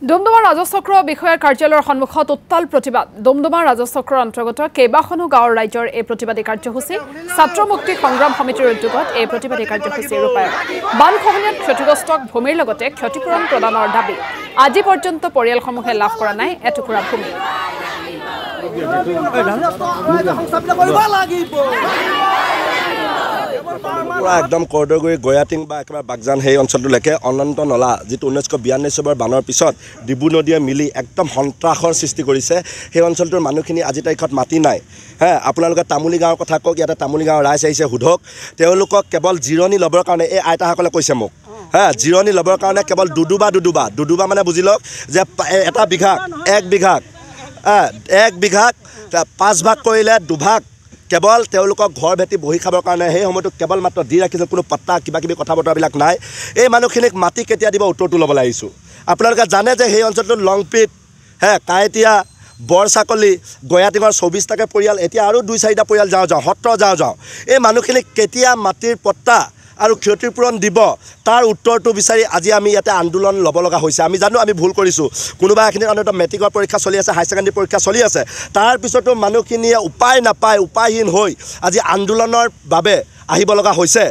ডুমডুমা ৰাজচক্ৰ বিষয়াৰ কাৰ্যালয়ৰ সন্মুখত উত্তাল প্ৰতিবাদ ডুমডুমা ৰাজচক্ৰৰ অন্তৰ্গত কেইবাখনো গাঁৱৰ ৰাইজৰ এই প্ৰতিবাদী কাৰ্যসূচী ছাত্ৰ মুক্তি সংগ্ৰাম সমিতিৰ উদ্যোগত এই প্ৰতিবাদী কাৰ্যসূচী ৰূপায়ণ বান খহনীয়াত ক্ষতিগ্ৰস্তক ভূমিৰ লগতে ক্ষতিপূৰণ প্ৰদানৰ দাবী আজি পৰ্যন্ত পৰিয়ালসমূহে লাভ কৰা নাই এটুকুৰা ভূমি পুৰা একদম কৰদৰগুড়ি গয়াটিং বা একেবাৰে বাগজান সেই অঞ্চলটোলৈকে অনন্ত নলা যেটো 1992 চনৰ বানৰ পিছত ডিবু নদীয়ে মিলি একদম সন্ত্ৰাসৰ সৃষ্টি কৰিছে সেই অঞ্চলটোৰ মানুহখিনি আজি তাৰিখত মাটি নাই হ্যাঁ আপোনালোকে তামুলী গাঁৱৰ কথা কওক ইয়াতে তামুলী গাঁৱৰ ৰাইজ আহিছে হুধক তেওঁলোকক কেৱল জিৰণি ল'বৰ কাৰণে এই আইতাসকলে কৈছে মোক হ্যাঁ জিৰণি ল'বৰ কাৰণে কেৱল দুডুবা মানে বুজি লওক যে এটা বিঘা এক বিঘাক 5 ভাগ কৰিলে 2 ভাগ কেৱল তেওঁলোকক ঘৰ ভেটি বহি খাবৰ কাৰণে সেই সময়টো কেৱল মাত্ৰ দি ৰাখিছে কোনো পত্তা কিবা কথা বতৰাবিলাক নাই এই মানুহখিনিক মাটি কেতিয়া দিব উত্তৰটো ল'বলৈ আহিছোঁ আপোনালোকে জানে যে সেই অঞ্চলটোত লংপিট কাঁইটীয়া বৰচাকলি গয়াটিঙৰ 24টাকৈ পৰিয়াল এতিয়া আৰু 2-4টা পৰিয়াল যাওঁ সত্ৰ যাওঁ এই মানুহখিনিক কেতিয়া মাটিৰ পত্তা আৰু ক্ষতিপূৰণ দিব তাৰ উত্তৰটো বিচাৰি আজি আমি ইয়াতে আন্দোলন ল'ব লগা হৈছে আমি জানো আমি ভুল কৰিছোঁ কোনোবা এখিনিৰ কাৰণে মেট্ৰিকৰ পৰীক্ষা চলি আছে হাই ছেকেণ্ডাৰী পৰীক্ষা চলি আছে তাৰ পিছতো মানুহখিনিয়ে উপায় নাপায় উপায়হীন হৈ আজি আন্দোলনৰ বাবে আহিব লগা হৈছে